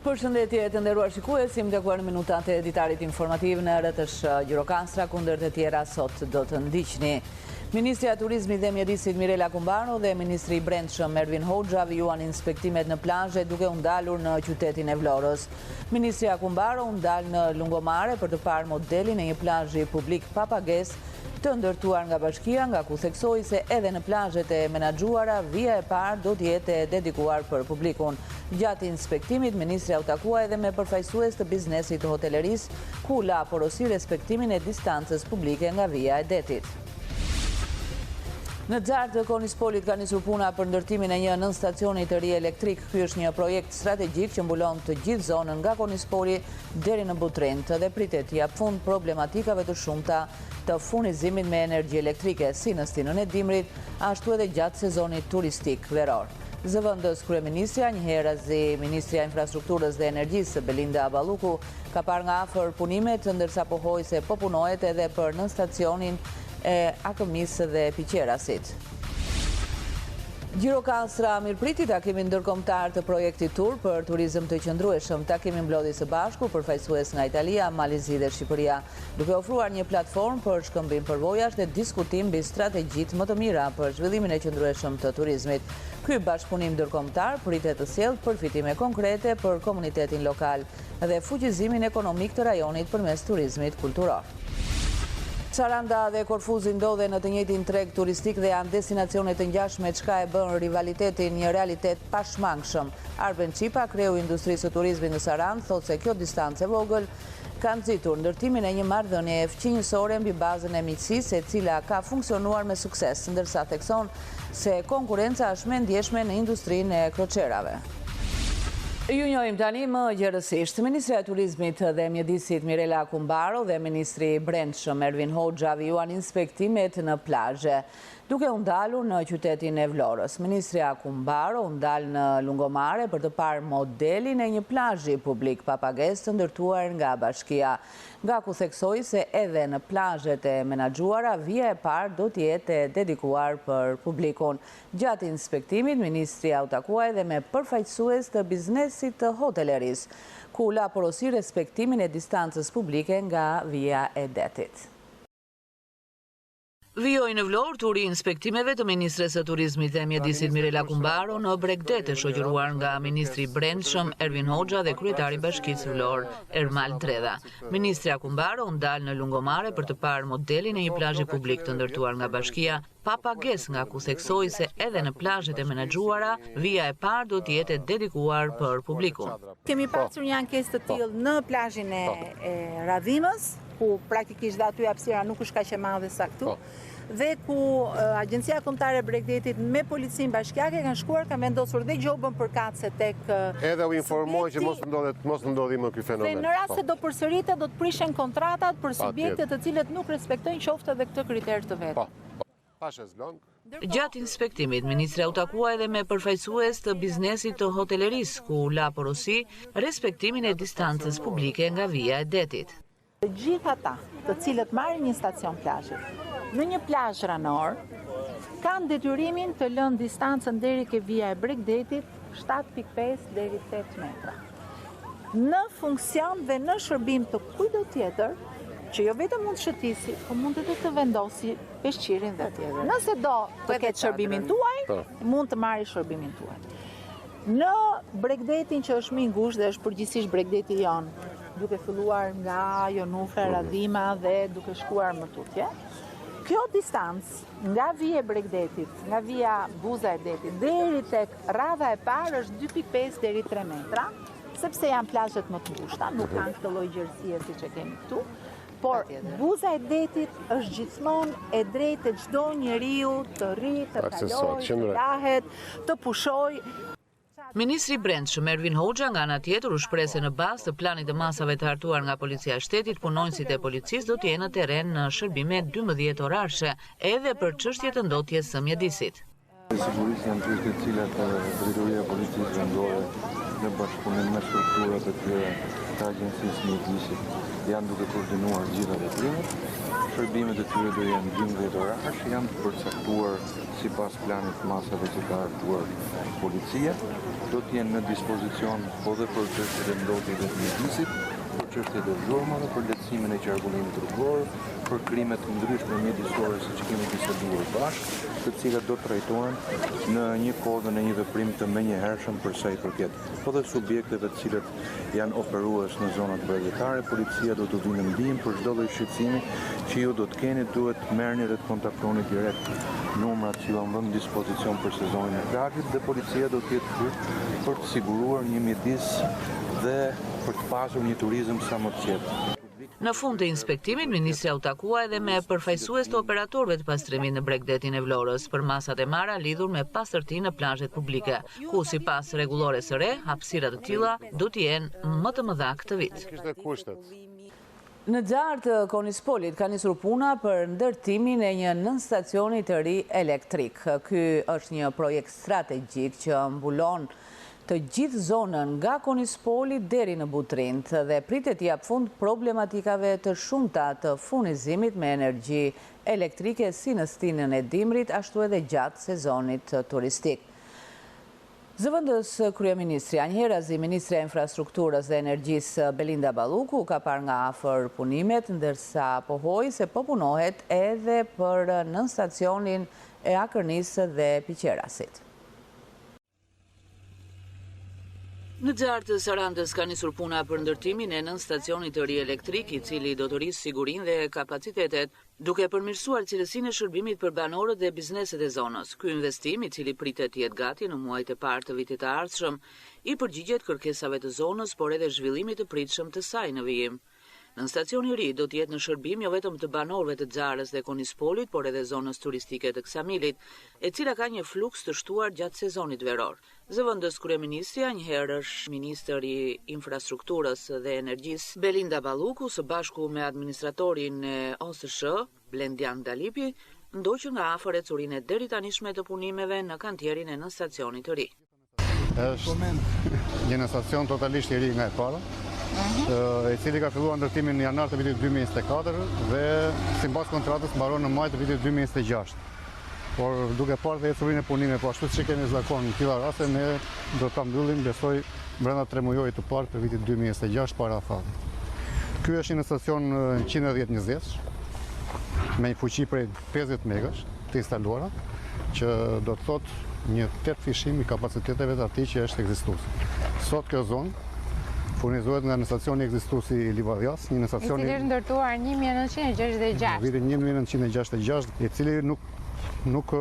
Përshëndetje të nderuar shikues, jemi takuar në minutat e editarit informativ në RTS Gjirokastra, kundër të tjera sot do të ndiqni. Ministria e Turizmit dhe Mjedisit Mirela Kumbaro dhe Ministri i Brendshëm Ervin Hoxha vijuan inspektimet në plazhe duke u ndalur në qytetin e Vlorës. Ministria Kumbaro u ndal në Lungomare për të parë modelin e një plazhi publik pa pagesë të ndërtuar nga bashkia, nga ku theksoi se edhe në plazhet e menaxhuara vija e parë do të jetë e dedikuar për publikun. Gjatë inspektimit, ministria u takua edhe me përfaqësues të biznesit të hotelerisë, ku la porosi respektimin e distancës publike nga vija e detit. Në Xar të Konispolit ka nisur puna për ndërtimin e një nënstacioni të ri elektrik. Ky është një projekt strategjik që mbulon të gjithë zonën nga Konispoli deri në Butrint dhe pritet t'i jap fund problematikave të shumta të furnizimit me energji elektrike, si në stinën e dimrit, ashtu edhe gjatë sezonit turistik veror. Zëvendës kryeministja, njëherëzi Ministria e Infrastrukturës dhe Energjisë Belinda Balluku, ka parë nga afër punimet, ndërsa pohoi se po punohet edhe për nënstacionin e AKM-së dhe Piqerasit. Gjirokastra mirëpriti takimin ndërkombëtar të projektit tur për turizëm të qëndrueshëm. Takimi mblodhi së bashku përfaqësues nga Italia, Malizi dhe Shqipëria, duke ofruar një platformë për shkëmbim përvojash dhe diskutim mbi strategjitë më të mira për zhvillimin e qëndrueshëm të turizmit. Ky bashkëpunim ndërkombëtar pritet të sjellë përfitime konkrete për komunitetin lokal dhe fuqizimin ekonomik të rajonit përmes turizmit kulturor. Saranda dhe Korfuzi ndodhen në të njëjtin treg turistik dhe janë destinacione të ngjashme, çka e bën rivalitetin një realitet pashmangshëm. Arben Qipa, kreu i industrisë së turizmit në Sarandë, thotë se kjo distancë e vogël ka nxitur ndërtimin e një marrëdhënie fqinjësore mbi bazën e miqësisë, e cila ka funksionuar me sukses, ndërsa thekson se konkurenca është më e ndjeshme në industrinë e kroçerave. Ju njohim tani më gjerësisht. Ministria e Turizmit dhe Mjedisit Mirela Kumbaro dhe Ministri i Brendshëm Ervin Hoxha vijuan inspektimet në plazhe, duke u ndalur në qytetin e Vlorës. Ministria Kumbaro u ndal në Lungomare për të parë modelin e një plazhi publik pa pagesë të ndërtuar nga bashkia, nga ku theksoi se edhe në plazhet e menaxhuara vija e parë do të jetë e dedikuar për publikun. Gjatë inspektimit, ministria u takua edhe me përfaqësues të biznesit të hotelerisë, ku la porosi respektimin e distancës publike nga vija e detit. Vijoi në Vlorë turi inspektimeve të Ministres së Turizmit dhe Mjedisit Mirela Kumbaro në Bregdet, e shoqëruar nga Ministri i Brendshëm Ervin Hoxha dhe kryetari i Bashkisë Vlorë Ermal Dredha. Ministria Kumbaro u ndal në Lungomare për të parë modelin e një plazhi publik të ndërtuar nga bashkia pa pagesë, nga ku theksoi se edhe në plazhet e menaxhuara vija e parë do të jetë dedikuar për publikun. Kemi pasur një ankesë të tillë në plazhin e Radhimës, ku praktikisht dhe aty hapësira nuk është kaq e madhe sa këtu, dhe ku Agjencia Kombëtare e Bregdetit me policinë bashkiake kanë shkuar, kanë vendosur dhe gjobën përkatëse tek edhe u informoi që mos ndodhi më ky fenomen. Dhe në rast se do përsëritet, do të prishen kontratat për subjekte të cilët nuk respektojnë qoftë edhe këtë kriter të vet. Gjatë inspektimit, ministra u takua edhe me përfaqësues të biznesit të hotelerisë, ku la porosi respektimin e distancës publike nga vija e detit. Të gjithë ata të cilët marrin një stacion plazhi në një plazh ranor kanë detyrimin të lënë distancën deri ke vija e Bregdetit 7.5 deri 8 metra. Në funksion dhe në shërbim të kujdo tjetër, që jo vetëm mund të shëtisi, po mund edhe të vendosi peshqirin dhe tjetër. Nëse do të ketë shërbimin tuaj, mund të marrë shërbimin tuaj. Në Bregdetin që është më i ngushtë dhe është përgjithsisht Bregdeti jonë, duke filluar nga Jonufra, Radhima dhe duke shkuar më tutje, kjo distancë nga vija e Bregdetit, nga vija Buza e Detit, deri tek radha e parë është 2.5 deri 3 metra, sepse janë plazhet më të ngushta, nuk kanë këtë lloj gjerësie siç e kemi këtu. Por Buza e Detit është gjithmonë e drejtë e çdo njeriu të rritë, të kalojë, të lahet, të pushojë. Ministri i Brendshëm Ervin Hoxha nga ana tjetër u shpreh se në bazë të planit të masave të hartuar nga Policia e Shtetit, punonjësit e policisë do të jenë në terren në shërbime 12 orarshe, edhe për çështje të ndotjes së mjedisit. Sigurisht janë çështje të cilat drejtoria e policisë vendore në bashkëpunim me strukturat e tjera të agjencisë mjedisit janë duke koordinuar gjitha veprimet. Shërbimet e tyre do janë 12 orare që janë të përcaktuar sipas planit masave që ka hartuar policia. Do të jenë në dispozicion po dhe për çështjet e mbrojtjes së mjedisit, për çështjet e zhurmave, për lehtësimin e qarkullimit rrugor, për krimet të ndryshme mjedisore siç kemi biseduar bashkë, të cilat do trajtohen në një kohë dhe në një veprim të menjëhershëm për sa i përket. Po dhe subjekteve të cilët janë operues në zonat bregetare, policia do të vinë në ndihmë për çdo lloj shqetësimi që ju do të keni, duhet merrni dhe të kontaktoni direkt numrat që ju janë vënë në dispozicion për sezonin e plazhit dhe policia do të jetë këtu për të siguruar një mjedis dhe për të pasur një turizëm sa më të qetë. Në fund të inspektimit, ministri u takua edhe me përfaqësues të operatorëve të pastrimit në Bregdetin e Vlorës për masat e marra lidhur me pastërtinë në plazhet publike, ku sipas rregullores së re, hapësira të tilla do të jenë më të mëdha këtë vit. Në Xhar të Konispolit ka nisur puna për ndërtimin e një nën stacioni të ri elektrik. Ky është një projekt strategjik që mbulon të gjithë zonën nga Konispoli deri në Butrint dhe pritet t'i jap fund problematikave të shumta të furnizimit me energji elektrike si në stinën e dimrit, ashtu edhe gjatë sezonit turistik. Zëvendës kryeministri Anjerazi, ministre e infrastrukturës dhe energjisë Belinda Balluku ka parë nga afër punimet, ndërsa pohoi se po punohet edhe për nën stacionin e Akërnisë dhe Piqerasit. Në Xhar të Sarandës ka nisur puna për ndërtimin e nën stacionit të ri elektrik, i cili do të rrisë sigurinë dhe kapacitetet, duke përmirësuar cilësinë e shërbimit për banorët dhe bizneset e zonës. Ky investim, i cili pritet të jetë gati në muajt e parë të vitit të ardhshëm, i përgjigjet kërkesave të zonës, por edhe zhvillimit të pritshëm të saj në vijim. Në stacioni i ri do të jetë në shërbim jo vetëm të banorëve të Xharës dhe Konispolit, por edhe zonës turistike të Ksamilit, e cila ka një fluks të shtuar gjatë sezonit veror. Zëvendës kryeministri njëherë është ministri i infrastrukturës dhe energjisë Belinda Balluku së bashku me administratorin e OSSH Blendian Dalipi ndoqën nga afër ecurinë e deri tanishme të punimeve në kantierin e nën stacionit të ri. Është një stacion totalisht i ri nga e para, i cili ka filluar ndërtimin në janar të vitit 2024 dhe sipas kontratës mbaron në maj të vitit 2026. Por duke parë dhe ecurinë e punimeve, po ashtu siç kemi zakon në tilla raste, ne do ta mbyllim besoj brenda 3 muajit të parë të vitit 2026 para afatit. Ky është një stacion 110-20 me një fuqi prej 50 megash të instaluara, që do të thotë një 8 fishim i kapaciteteve të atij që është ekzistues. Sot kjo zonë furnizohet nga në stacioni ekzistuesi i Livadhias, një stacion i cili ndërtuar 1966. Vitin 1966, i cili nuk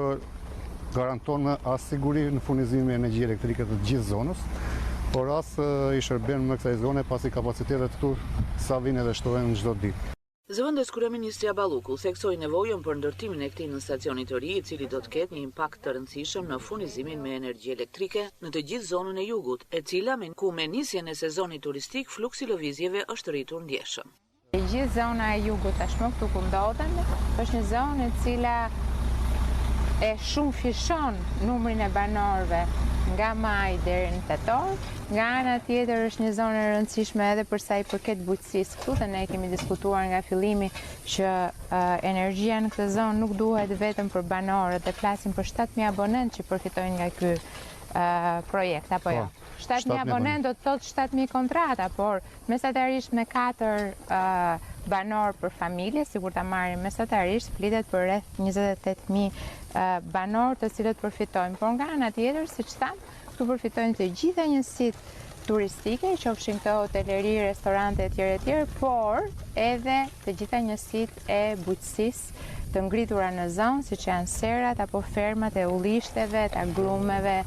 garanton as siguri në furnizimin e energji elektrike të gjithë zonës, por as i shërben me kësaj zone pasi kapacitetet këtu sa vinë dhe shtohen në çdo ditë. Zëvendës kryeministria Balluku theksoi nevojën për ndërtimin e këtij nën stacioni të ri, i cili do të ketë një impakt të rëndësishëm në furnizimin me energji elektrike në të gjithë zonën e jugut, e cila ku me nisjen e sezonit turistik fluksi lëvizjeve është rritur ndjeshëm. E gjithë zona e jugut tashmë këtu ku ndodhem është një zonë e cila e shumë fishon numrin e banorëve nga maj deri në tetor. Nga ana tjetër është një zonë e rëndësishme edhe për sa i përket bujqësisë këtu, dhe ne kemi diskutuar nga fillimi që energjia në këtë zonë nuk duhet vetëm për banorët, dhe flasim për 7.000 abonentë që përfitojnë nga ky projekt, apo jo? 7.000 abonentë do të thotë 7.000 kontrata, por mesatarisht me 4 banor për familje, sikur ta marrim mesatarisht, flitet për rreth 28.000 banor të cilët përfitojnë. Por nga ana tjetër, siç thamë, këtu përfitojnë të gjitha njësitë turistike, qofshin këto hoteleri, restorante etj, por edhe të gjitha njësitë e bujqësisë të ngritura në zonë, siç janë serat apo fermat e ullishteve, të agrumeve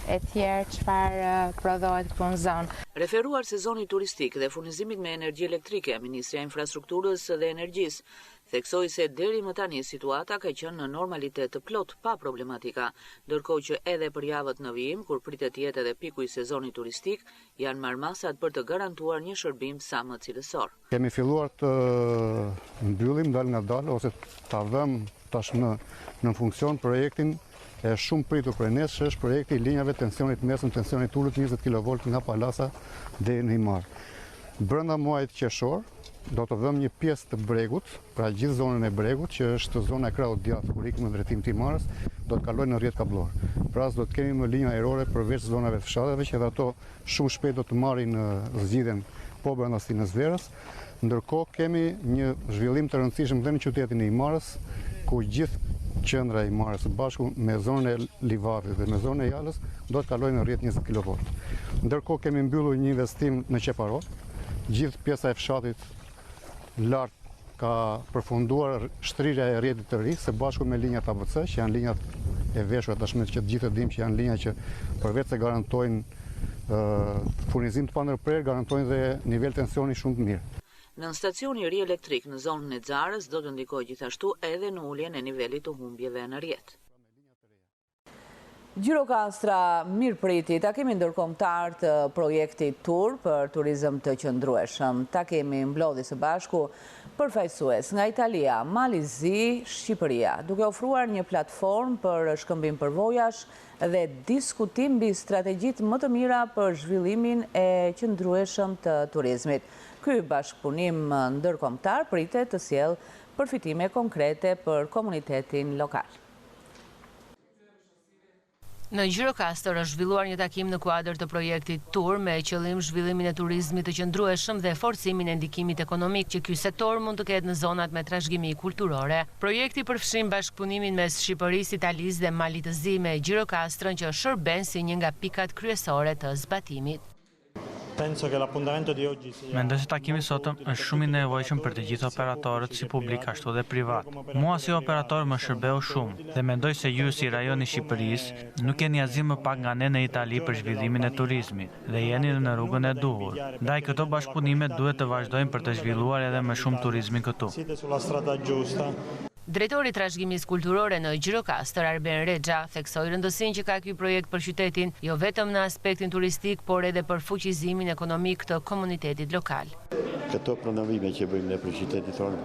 e tjerë çfarë prodhohet këtu në zonë. Referuar sezonit turistik dhe furnizimit me energji elektrike, Ministria e Infrastrukturës dhe Energjisë theksoi se deri më tani situata ka qenë në normalitet të plot pa problematika, ndërkohë që edhe për javët në vijim, kur pritet të jetë edhe piku i sezonit turistik, janë marrmasat për të garantuar një shërbim sa më cilësor. Kemi filluar të mbyllim dal nga dal ose ta vëmë tash në funksion projektin e shumë pritur për nes është projekti i linjave tensionit mesëm, tensionit ulët 20 kV nga Palasa deri në Himar. Brenda muajit qershor do të vëmë një pjesë të bregut, pra gjithë zonën e bregut, që është zona e krahut djathtë kur ikim në drejtim të Himarës, do të kalojnë në rrjet kablor. Pra do të kemi më linja ajrore përveç zonave të fshateve që edhe ato shumë shpejt do të marrin zgjidhjen po brenda sinës verës. Ndërkohë kemi një zhvillim të rëndësishëm dhe në qytetin e Himarës, ku gjithë qendra e Himarës së bashku me zonën e Livadit dhe me zonën e Jalës do të kalojnë në rrjet 20 kV. Ndërkohë kemi mbyllur një investim në Qeparo. Gjithë pjesa e fshatit lart ka përfunduar shtrirja e rrjetit të ri së bashku me linjat ABC, që janë linjat e veshura tashmë që të gjithë dimë që janë linja që përveç se garantojnë furnizim të pandërprer, garantojnë dhe nivel tensioni shumë të mirë. Në stacioni i ri elektrik në zonën e Xarës do të ndikojë gjithashtu edhe në uljen e nivelit të humbjeve në rrjet. Gjirokastra mirëpriti takimi ndërkombëtar të projektit Tur për turizëm të qëndrueshëm. Takimi mblodhi së bashku përfaqësues nga Italia, Malizi, Shqipëria, duke ofruar një platformë për shkëmbim përvojash dhe diskutim mbi strategjitë më të mira për zhvillimin e qëndrueshëm të turizmit. Ky bashkëpunim ndërkombëtar pritet të sjellë përfitime konkrete për komunitetin lokal. Në Gjirokastër është zhvilluar një takim në kuadër të projektit Tur me qëllim zhvillimin e turizmit të qëndrueshëm dhe forcimin e ndikimit ekonomik që ky sektor mund të ketë në zonat me trashëgimi kulturore. Projekti përfshin bashkëpunimin mes Shqipërisë, Italisë dhe Malit të Zi me Gjirokastrën që shërben si një nga pikat kryesore të zbatimit. Mendoj se takimi sotëm është shumë i nevojshëm për të gjithë operatorët si publik ashtu dhe privat. Mua si operator më shërbeu shumë dhe mendoj se ju si rajoni i Shqipërisë nuk jeni asgjë më pak nga ne në Itali për zhvillimin e turizmit dhe jeni në rrugën e duhur. Ndaj këto bashkëpunime duhet të vazhdojnë për të zhvilluar edhe më shumë turizmin këtu. Drejtori i trashëgimisë kulturore në Gjirokastër, Arben Rexha, theksoi rëndësinë që ka ky projekt për qytetin, jo vetëm në aspektin turistik, por edhe për fuqizimin ekonomik të komunitetit lokal. Këto pronovime që bëjmë ne për qytetin tonë,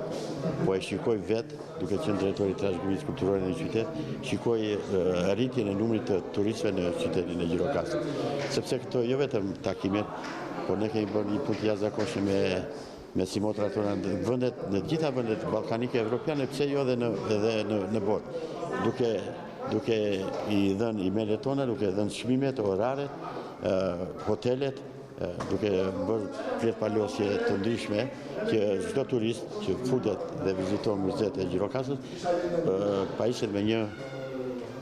po e shikoj vetë, duke qenë drejtori i trashëgimisë kulturore në qytet, shikoj rritjen e numrit të turistëve në qytetin e Gjirokastër. Sepse këto jo vetëm takimet, por ne kemi bërë një punë të jashtëzakonshme me simotra tona në gjitha vendet ballkanike evropiane, pse jo edhe në botë. Duke i dhënë imelet tona, duke dhënë çmimet, oraret, hotelet, duke bërë fletpalosje të ndryshme që çdo turist që futet dhe viziton muzet e Gjirokastrës pajishet me një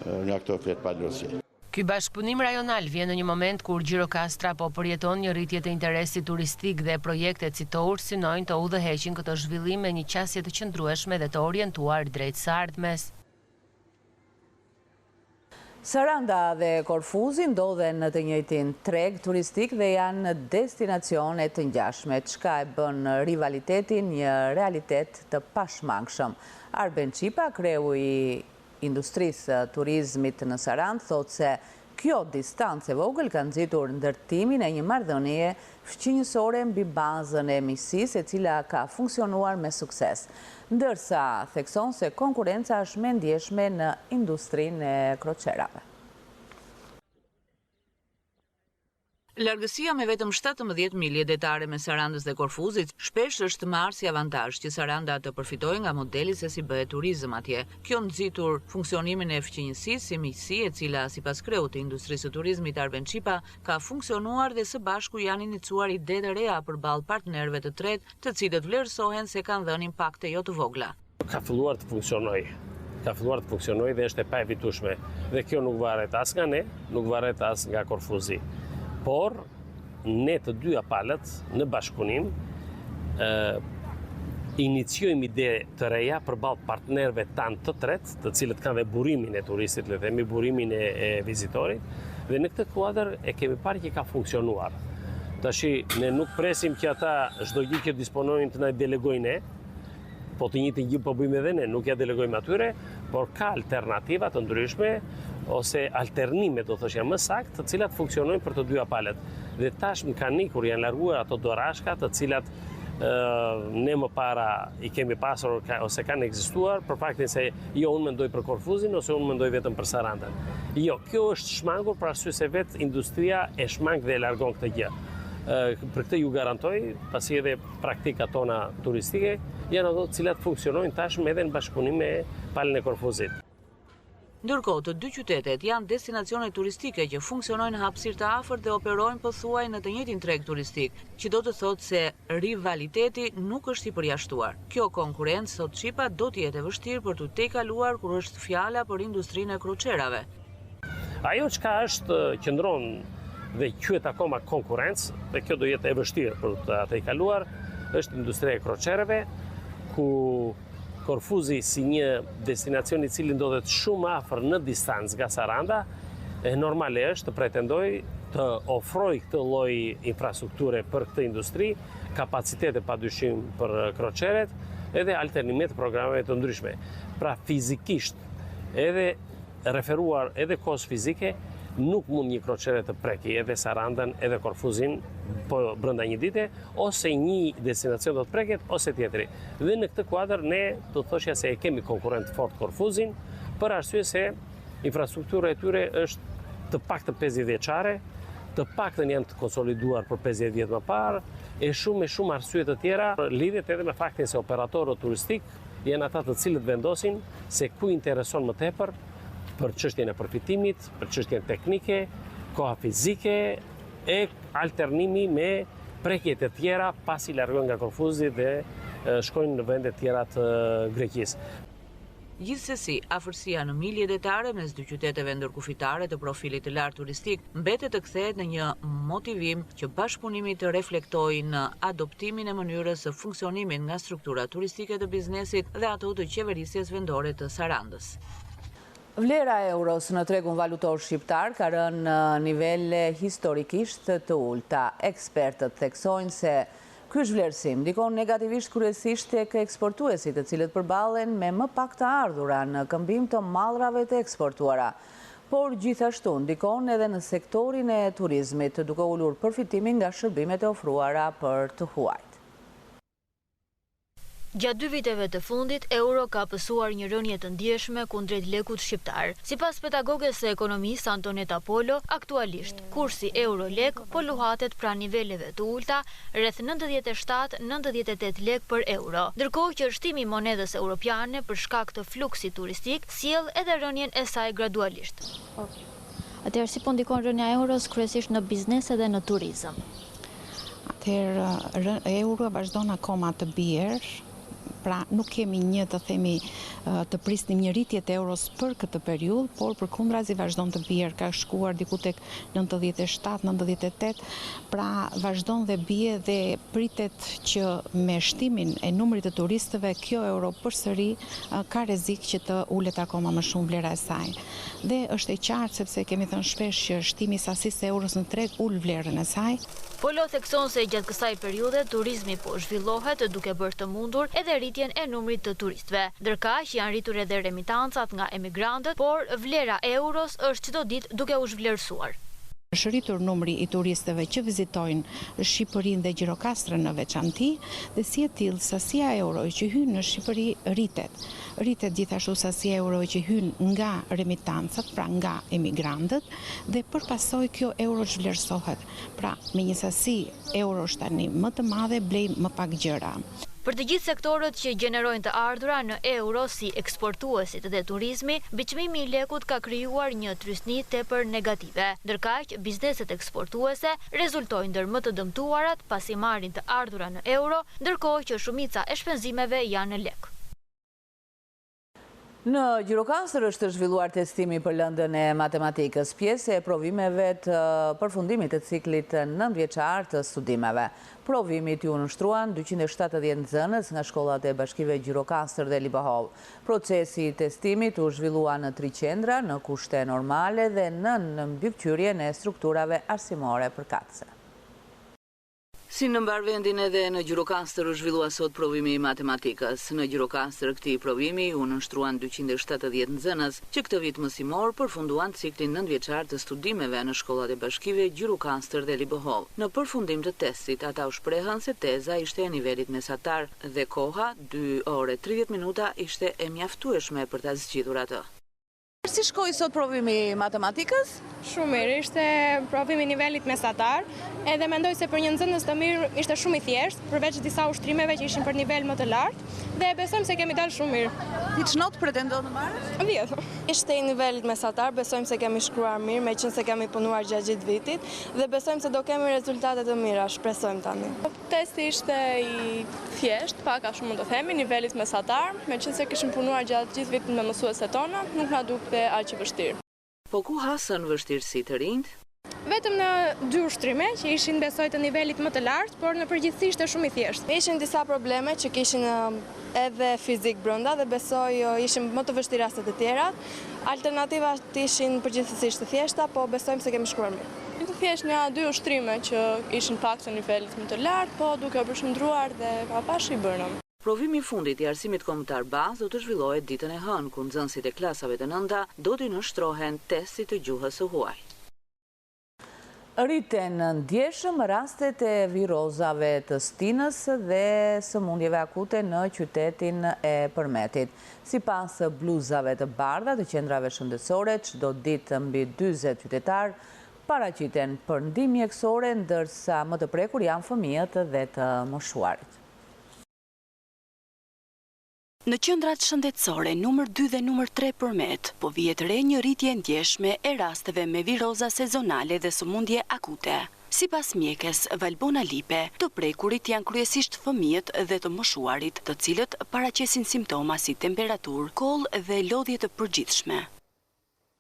nga këto fletpalosje. Ky bashkëpunim rajonal vjen në një moment kur Gjirokastra po përjeton një rritje të interesit turistik dhe projektet si to ursinojnë të udhëheqin këtë zhvillim me një qasje të qëndrueshme dhe të orientuar drejt së ardhmes. Saranda dhe Korfuzi ndodhen në të njëjtin treg turistik dhe janë destinacione të ngjashme, çka e bën rivalitetin një realitet të pashmangshëm. Arben Qipa, kreu i industrisë turizmit në Sarandë, thotë se kjo distancë e vogël ka nxitur ndërtimin e një marrëdhënie fqinjësore mbi bazën e miqësisë e cila ka funksionuar me sukses, ndërsa thekson se konkurenca është më ndjeshme në industrinë e kroçerave. Largësia me vetëm 17 milje detare me Sarandës dhe Korfuzit shpesh është marrë si avantazh që Saranda të përfitojë nga modeli se si bëhet turizëm atje. Kjo nxitur funksionimin e fqinjësisë si miqësi e cila sipas kreut të industrisë së turizmit Arben Qipa ka funksionuar dhe së bashku janë inicuar ide të reja përballë partnerëve të tretë, të cilët vlerësohen se kanë dhënë impakte jo të vogla. Ka filluar të funksionojë dhe është e paevitueshme. Dhe kjo nuk varet as nga ne, nuk varet as nga Korfuzi. Por, ne të dyja palët në bashkëpunim iniciojmë ide të reja përballë partnerëve tanë të tretë, të cilët kanë dhe burimin e turistit, le themi burimin e vizitorit, dhe në këtë kuadër e kemi parë që ka funksionuar. Tashi, ne nuk presim që ata çdo gjë që disponojnë të na delegojnë ne, po të njëjtin gjë po bëjmë edhe ne, nuk ja delegojmë atyre, por ka alternativa të ndryshme ose alternime, do thoshja më saktë, të cilat funksionojnë për të dyja palët. Dhe tashmë kanë ikur, janë larguar ato dorashka, të cilat ne më para i kemi pasur ose kanë ekzistuar për faktin se jo unë mendoj për Korfuzin ose unë mendoj vetëm për Sarandën. Jo, kjo është shmangur për arsye se vetë industria e shmang dhe e largon këtë gjë. Për këtë ju garantoj, pasi edhe praktikat tona turistike janë ato të cilat funksionojnë tashmë edhe në bashkëpunim me palën e Korfuzit. Ndërkohë, të dy qytetet janë destinacione turistike që funksionojnë në hapësirë të afërt dhe operojnë pothuaj në të njëjtin treg turistik, që do të thotë se rivaliteti nuk është i përjashtuar. Kjo konkurrencë, thot Çipa, do të jetë e vështirë për të tejkaluar kur është fjala për industrinë e kroçerave. Ajo çka është qëndron dhe quhet akoma konkurrencë, dhe kjo do jetë e vështirë për të tejkaluar, është industria e kroçerave, ku Korfuzi si një destinacion i cili ndodhet shumë afër në distancë nga Saranda, normale është të pretendoj të ofroj këtë lloj infrastrukture për këtë industri, kapacitete padyshim për kroçeret, edhe alternime të programeve të ndryshme. Pra fizikisht, edhe referuar edhe kohës fizike, nuk mund një kroçere të preki edhe Sarandën edhe Korfuzin po brenda një dite, ose një destinacion do të preket, ose tjetri. Dhe në këtë kuadër ne do të thoshja se e kemi konkurrent fort Korfuzin, për arsye se infrastruktura e tyre është të paktën 50 vjeçare, të paktën janë të konsoliduar për 50 vjet më parë, e shumë arsye të tjera lidhet edhe me faktin se operatorët turistik janë ata të cilët vendosin se ku intereson më tepër për çështjen e përfitimit, për çështjen teknike, koha fizike e alternimi me prekjet e tjera pasi largohen nga Korfuzi dhe shkojnë në vende tjera të Greqisë. Gjithsesi, afërsia në milje detare mes dy qyteteve ndërkufitare të profilit të lartë turistik mbetet të kthehet në një motivim që bashkëpunimi të reflektojë në adoptimin e mënyrës së funksionimit nga struktura turistike të biznesit dhe ato të qeverisjes vendore të Sarandës. Vlera e euros në tregun valutor shqiptar ka rënë në nivele historikisht të ulta. Ekspertët theksojnë se ky zhvlerësim ndikon negativisht kryesisht tek eksportuesit, të cilët përballen me më pak të ardhura në këmbim të mallrave të eksportuara. Por gjithashtu ndikon edhe në sektorin e turizmit, duke ulur përfitimin nga shërbimet e ofruara për të huajt. Gjatë 2 viteve të fundit, euro ka pësuar një rënje të ndjeshme kundrejt lekut shqiptar. Sipas pedagoges së ekonomisë Antoneta Polo, aktualisht kursi euro-lek po luhatet pra niveleve të ulta, rreth 97-98 lek për euro. Ndërkohë që shtimi i monedhës europiane për shkak të fluksit turistik sjell edhe rënjen e saj gradualisht. Atëherë si po ndikon rënja e euros kryesisht në biznes edhe në turizëm? Atëherë euro vazhdon akoma të bjerë. Pra nuk kemi një të themi të prisnim një rritje të euros për këtë periudhë, por përkundrazi vazhdon të bjerë, ka shkuar diku tek 97-98, pra vazhdon dhe bie dhe pritet që me shtimin e numrit të turistëve kjo euro përsëri ka rrezik që të ulet akoma më shumë vlera e saj. Dhe është e qartë sepse kemi thënë shpesh që shtimi i sasisë së euros në treg ul vlerën e saj. Polo thekson se gjatë kësaj periudhe turizmi po zhvillohet duke bërë të mundur edhe rritjen e numrit të turistëve. Ndërkaq janë rritur edhe remitancat nga emigrantët, por vlera e euros është çdo ditë duke u zhvlerësuar. Është rritur numri i turistëve që vizitojnë Shqipërinë dhe Gjirokastrën në veçanti, dhe si e tillë sasia e euroj që hyn në Shqipëri rritet. Rritet gjithashtu sasia e euroj që hyn nga remitancat, pra nga emigrantët, dhe përpasoj kjo euro zhvlerësohet. Pra me një sasi eurosh tani më të madhe blejnë më pak gjëra. Për të gjithë sektorët që gjenerojnë të ardhura në euro si eksportuesit dhe turizmi, biçmimi i lekut ka krijuar një trysni tepër negative. Ndërkaq, bizneset eksportuese rezultojnë ndër më të dëmtuarat pasi marrin të ardhura në euro, ndërkohë që shumica e shpenzimeve janë në lek. Në Gjirokastër është zhvilluar testimi për lëndën e matematikës, pjesë e provimeve të përfundimit të ciklit 9-vjeçar të studimeve. Provimit ju nështruan 270 nxënës nga shkollat e bashkive Gjirokastër dhe Libohov. Procesi i testimit u zhvillua në 3 qendra, në kushte normale dhe në mbikëqyrjen e strukturave arsimore përkatëse. Si në mbarvendin edhe në Gjirokastër u zhvillua sot provimi i matematikës. Në Gjirokastër këtij provimi u nënshtruan 270 nxënës që këtë vit mësimor përfunduan ciklin 9-vjeçar të studimeve në shkollat e bashkive Gjirokastër dhe Libohov. Në përfundim të testit, ata u shprehën se teza ishte e nivelit mesatar dhe koha 2 orë 30 minuta ishte e mjaftueshme për ta zgjidhur atë. Si shkoi sot provimi i matematikës? Shumë mirë, ishte provimi nivelit mesatar, edhe mendoj se për një nxënës të mirë ishte shumë i thjeshtë, përveç disa ushtrimeve që ishin për nivel më të lartë, dhe besojmë se kemi dalë shumë mirë. Ti ç'notë pretendon të marrësh? 10. Ishte i nivelit mesatar, besojmë se kemi shkruar mirë, meqense se kemi punuar gjatë gjithë vitit, dhe besojmë se do kemi rezultate të mira, shpresojmë tani. Testi ishte i thjeshtë, pak a shumë mund të themi, nivelit mesatar, meqense se kishim punuar gjatë gjithë vitit me mësueset tona, nuk na dukte aq i vështirë. Po ku hasën vështirësi të rinjt? Vetëm në 2 ushtrime që ishin besoj të nivelit më të lartë, por në përgjithësi ishte shumë i thjeshtë. Ishin disa probleme që kishin edhe fizik brenda dhe besoj ishin më të vështira se të tjerat. Alternativat ishin përgjithësisht të thjeshta, po besojmë se kemi shkruar mirë. Të thjesht një 2 ushtrime që ishin pak të nivelit më të lartë, po duke u përshëndruar dhe pa pash i bërnëm. Provimi i fundit i arsimit kombëtar bazë do të zhvillohet ditën e hënë, ku nxënësit e klasave të nënta do t'i nënshtrohen testit të gjuhës së huaj. Rriten në ndjeshëm rastet e virozave të stinës dhe sëmundjeve akute në qytetin e Përmetit. Sipas bluzave të bardha të qendrave shëndetësore, çdo ditë mbi 40 qytetar paraqiten për ndihmë mjekësore, ndërsa më të prekur janë fëmijët dhe të moshuarit. Në qendrat shëndetësore numër 2 dhe numër 3 Përmet, po vihet re një rritje ndjeshme e rasteve me viroza sezonale dhe sëmundje akute. Sipas mjekes Valbona Lipe, të prekurit janë kryesisht fëmijët dhe të moshuarit, të cilët paraqesin simptoma si temperaturë, kollë dhe lodhje të përgjithshme.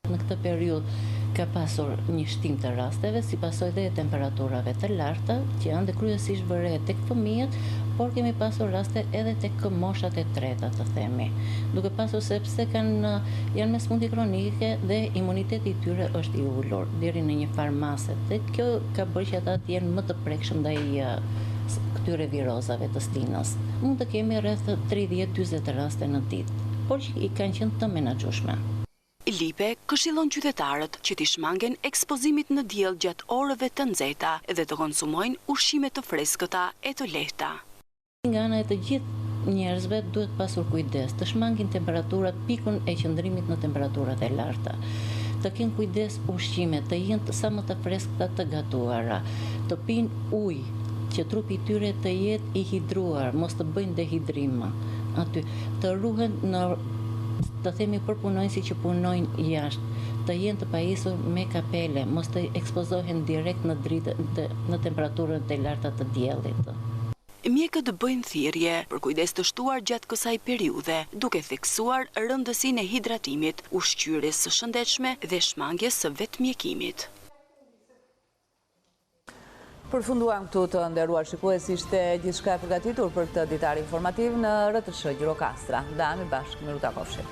Në këtë periudhë ka pasur një shtim të rasteve, si pasojë dhe temperaturave të larta, që janë dhe kryesisht vëre tek fëmijët, por kemi pasur raste edhe tek moshat e treta, të themi. Duke pasur sepse janë me sëmundje kronike dhe imuniteti i tyre është i ulur deri në një farë mase. Dhe kjo ka bërë që ata të jenë më të prekshëm ndaj këtyre virozave të stinës. Mund të kemi rreth 30-40 raste në ditë, por që i kanë qenë të menaxhueshme. Lipe këshillon qytetarët që t'i shmangen ekspozimit në diell gjatë orëve të nxehta dhe të konsumojnë ushqime të freskëta e të lehta. Nga ana e të gjithë njerëzve duhet pasur kujdes të shmangin temperaturat, pikun e qëndrimit në temperaturat e larta. Të kenë kujdes ushqime, të jenë sa më të freskëta të gatuara, të pinë ujë, që trupi i tyre të jetë i hidruar, mos të bëjnë dehidrim aty, të ruhen të themi për punonjësit që punojnë jashtë, të jenë të pajisur me kapele, mos të ekspozohen direkt në dritë në temperaturën të larta të diellit. Mjekët bëjnë thirrje për kujdes të shtuar gjatë kësaj periudhe, duke theksuar rëndësinë e hidratimit, ushqyerjes së shëndetshme dhe shmangjes së vetmjekimit. Përfunduam këtu, të nderuar shikues, ishte gjithçka e përgatitur për këtë ditar informativ në RTS Gjirokastra. Ndahemi bashkë, miru takofshim.